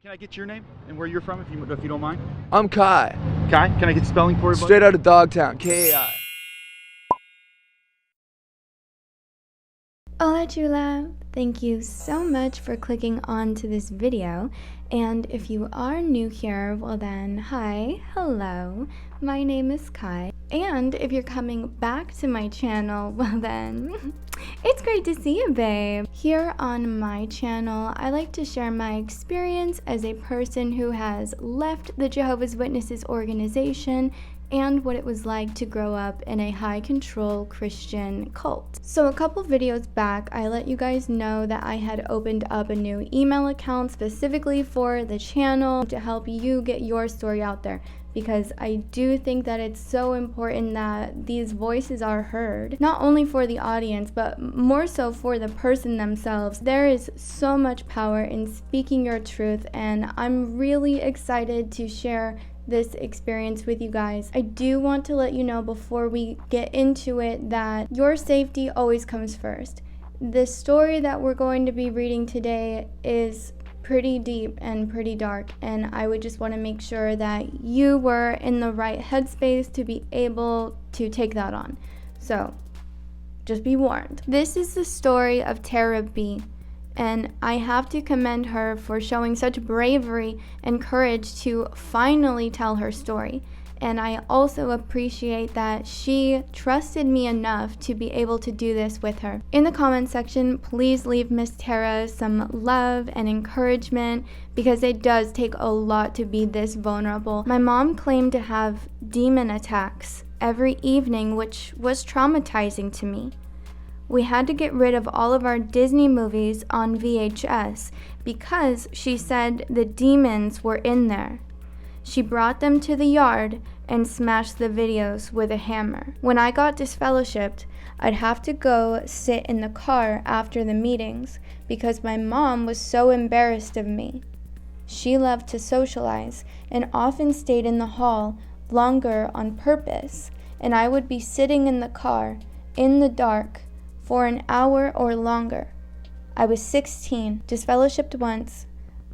Can I get your name and where you're from, if you don't mind? I'm Kai. Kai, can I get the spelling for you, buddy? Straight out of Dogtown, K-A-I. Hola Chula! Thank you so much for clicking on to this video, and if you are new here, well then, hi, hello, my name is Kai, and if you're coming back to my channel, well then, it's great to see you, babe. Here on my channel, I like to share my experience as a person who has left the Jehovah's Witnesses organization and what it was like to grow up in a high-control Christian cult. So a couple videos back, I let you guys know that I had opened up a new email account specifically for the channel to help you get your story out there, because I do think that it's so important that these voices are heard, not only for the audience, but more so for the person themselves. There is so much power in speaking your truth, and I'm really excited to share this experience with you guys. I do want to let you know before we get into it that your safety always comes first. The story that we're going to be reading today is pretty deep and pretty dark, and I would just want to make sure that you were in the right headspace to be able to take that on. So just be warned. This is the story of 𝗟𝗶, and I have to commend her for showing such bravery and courage to finally tell her story. And I also appreciate that she trusted me enough to be able to do this with her. In the comment section, please leave Miss Tara some love and encouragement, because it does take a lot to be this vulnerable. My mom claimed to have demon attacks every evening, which was traumatizing to me. We had to get rid of all of our Disney movies on VHS because she said the demons were in there. She brought them to the yard and smashed the videos with a hammer. When I got disfellowshipped, I'd have to go sit in the car after the meetings because my mom was so embarrassed of me. She loved to socialize and often stayed in the hall longer on purpose, and I would be sitting in the car in the dark for an hour or longer. I was 16, disfellowshipped once,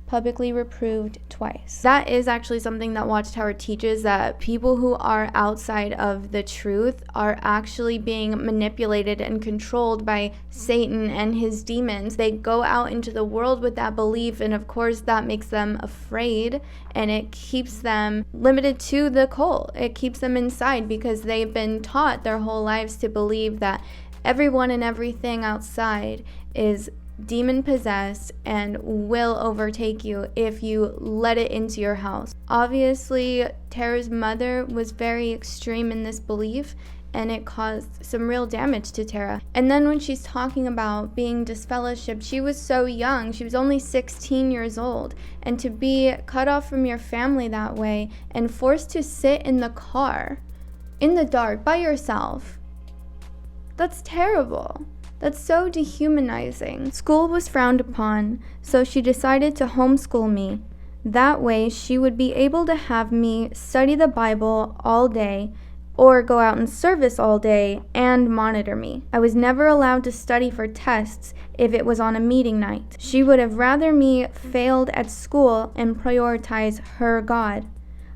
publicly reproved twice. That is actually something that Watchtower teaches, that people who are outside of the truth are actually being manipulated and controlled by Satan and his demons. They go out into the world with that belief, and of course that makes them afraid, and it keeps them limited to the cult. It keeps them inside because they've been taught their whole lives to believe that everyone and everything outside is demon possessed and will overtake you if you let it into your house. Obviously, Tara's mother was very extreme in this belief, and it caused some real damage to Tara. And then when she's talking about being disfellowshipped, she was so young. She was only 16 years old. And to be cut off from your family that way and forced to sit in the car in the dark by yourself, that's terrible. That's so dehumanizing. School was frowned upon, so she decided to homeschool me. That way, she would be able to have me study the Bible all day, or go out in service all day and monitor me. I was never allowed to study for tests if it was on a meeting night. She would have rather me failed at school and prioritize her God.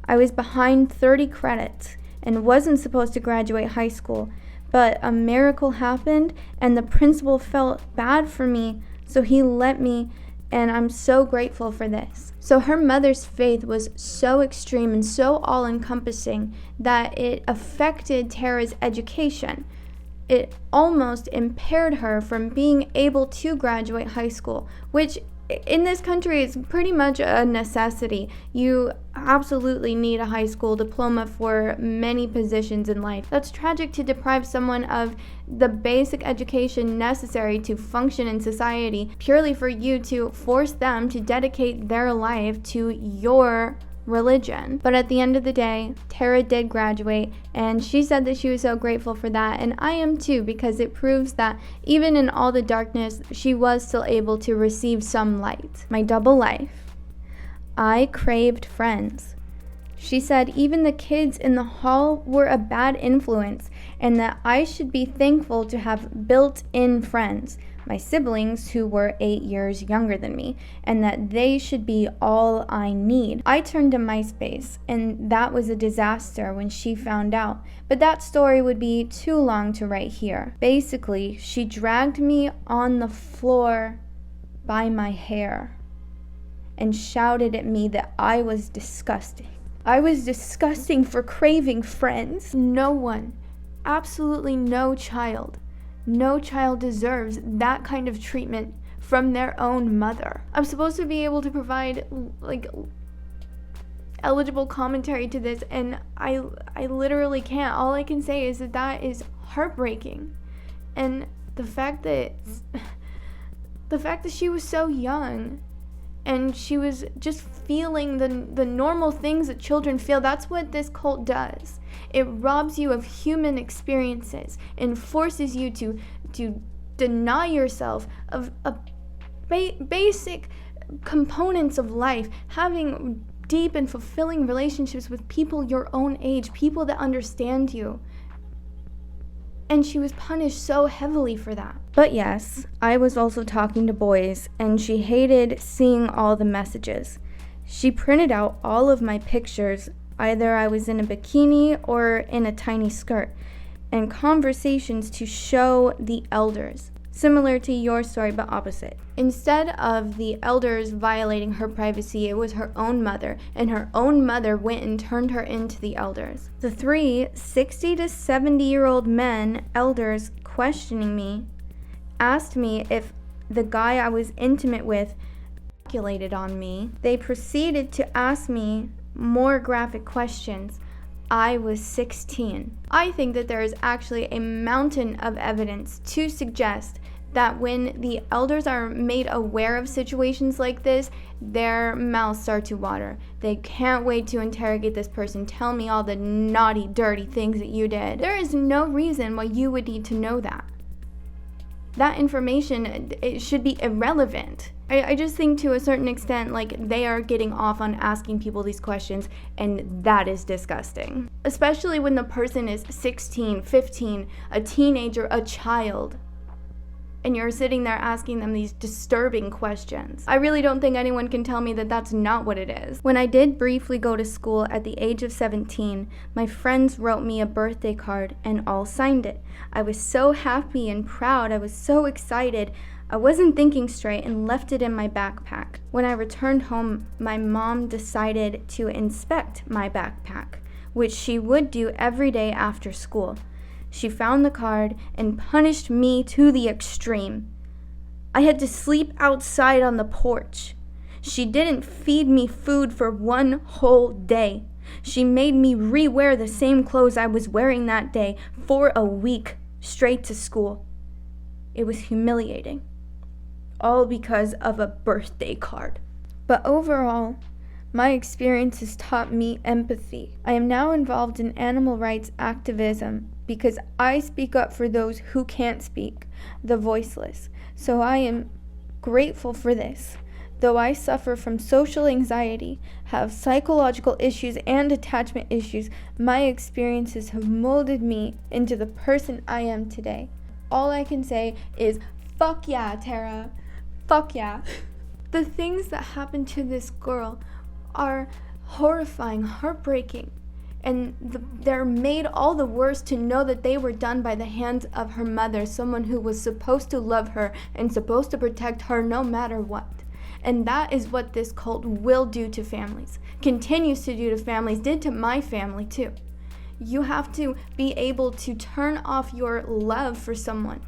I was behind 30 credits and wasn't supposed to graduate high school. But a miracle happened, and the principal felt bad for me, so he let me, and I'm so grateful for this. So her mother's faith was so extreme and so all-encompassing that it affected Tara's education. It almost impaired her from being able to graduate high school, which in this country is pretty much a necessity. You absolutely need a high school diploma for many positions in life. That's tragic to deprive someone of the basic education necessary to function in society purely for you to force them to dedicate their life to your religion. But at the end of the day, Tara did graduate, and she said that she was so grateful for that, and I am too, because it proves that even in all the darkness, she was still able to receive some light. My double life. I craved friends. She said even the kids in the hall were a bad influence, and that I should be thankful to have built-in friends. my siblings who were 8 years younger than me, and that they should be all I need. I turned to MySpace, and that was a disaster when she found out, but that story would be too long to write here. Basically, she dragged me on the floor by my hair and shouted at me that I was disgusting. I was disgusting for craving friends. No one, absolutely no child deserves that kind of treatment from their own mother. I'm supposed to be able to provide eligible commentary to this, and I literally can't. All I can say is that is heartbreaking. And the fact that she was so young and she was just feeling the normal things that children feel. That's what this cult does. It robs you of human experiences and forces you to deny yourself of basic components of life, having deep and fulfilling relationships with people your own age, people that understand you. And she was punished so heavily for that. But yes, I was also talking to boys, and she hated seeing all the messages. She printed out all of my pictures, either I was in a bikini or in a tiny skirt, and conversations to show the elders. Similar to your story, but opposite. Instead of the elders violating her privacy, it was her own mother, and her own mother went and turned her into the elders. The 3 60 to 70-year-old men, elders, questioning me, asked me if the guy I was intimate with calculated on me. They proceeded to ask me more graphic questions. I was 16. I think that there is actually a mountain of evidence to suggest that when the elders are made aware of situations like this, their mouths start to water. They can't wait to interrogate this person. Tell me all the naughty, dirty things that you did. There is no reason why you would need to know that. That information, it should be irrelevant. I just think to a certain extent, they are getting off on asking people these questions, and that is disgusting. Especially when the person is 16, 15, a teenager, a child, and you're sitting there asking them these disturbing questions. I really don't think anyone can tell me that that's not what it is. When I did briefly go to school at the age of 17, my friends wrote me a birthday card and all signed it. I was so happy and proud. I was so excited. I wasn't thinking straight and left it in my backpack. When I returned home, my mom decided to inspect my backpack, which she would do every day after school. She found the card and punished me to the extreme. I had to sleep outside on the porch. She didn't feed me food for 1 whole day. She made me re-wear the same clothes I was wearing that day for a week straight to school. It was humiliating. All because of a birthday card. But overall, my experience has taught me empathy. I am now involved in animal rights activism because I speak up for those who can't speak, the voiceless. So I am grateful for this. Though I suffer from social anxiety, have psychological issues and attachment issues, my experiences have molded me into the person I am today. All I can say is, fuck yeah, Tara. Fuck yeah. The things that happened to this girl are horrifying, heartbreaking, and they're made all the worse to know that they were done by the hands of her mother, someone who was supposed to love her and supposed to protect her no matter what. And that is what this cult will do to families, continues to do to families, did to my family too. You have to be able to turn off your love for someone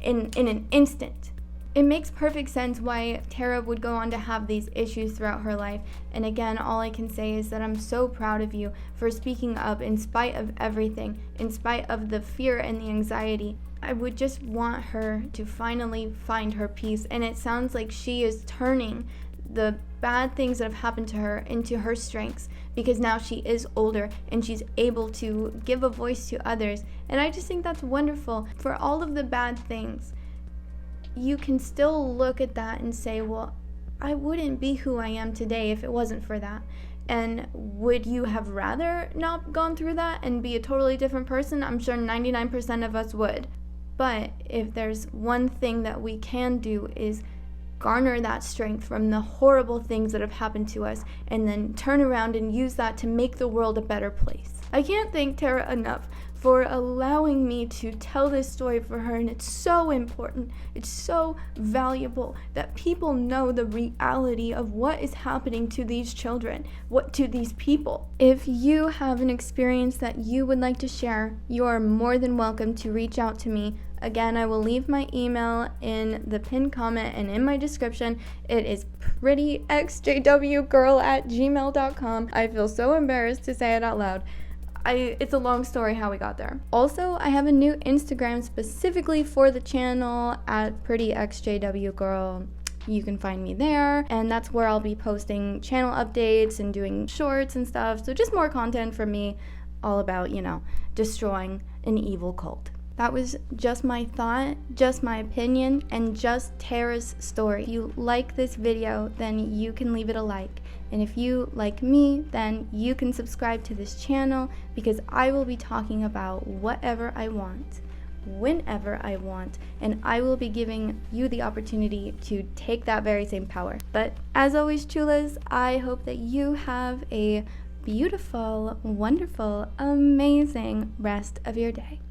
in an instant. It makes perfect sense why Tara would go on to have these issues throughout her life. And again, all I can say is that I'm so proud of you for speaking up in spite of everything, in spite of the fear and the anxiety. I would just want her to finally find her peace. And it sounds like she is turning the bad things that have happened to her into her strengths, because now she is older and she's able to give a voice to others. And I just think that's wonderful. For all of the bad things, you can still look at that and say, well, I wouldn't be who I am today if it wasn't for that. And would you have rather not gone through that and be a totally different person? I'm sure 99% of us would. But if there's one thing that we can do is garner that strength from the horrible things that have happened to us and then turn around and use that to make the world a better place. I can't thank Tara enough for allowing me to tell this story for her, and it's so important, it's so valuable that people know the reality of what is happening to these children, to these people. If you have an experience that you would like to share, you are more than welcome to reach out to me. Again, I will leave my email in the pinned comment and in my description. It is prettyexjwgirl@gmail.com. I feel so embarrassed to say it out loud. It's a long story how we got there. Also, I have a new Instagram specifically for the channel at prettyexjwgirl. You can find me there, and that's where I'll be posting channel updates and doing shorts and stuff. So just more content from me, all about, destroying an evil cult. That was just my thought, just my opinion, and just Tara's story. If you like this video, then you can leave it a like. And if you like me, then you can subscribe to this channel, because I will be talking about whatever I want, whenever I want, and I will be giving you the opportunity to take that very same power. But as always, chulas, I hope that you have a beautiful, wonderful, amazing rest of your day.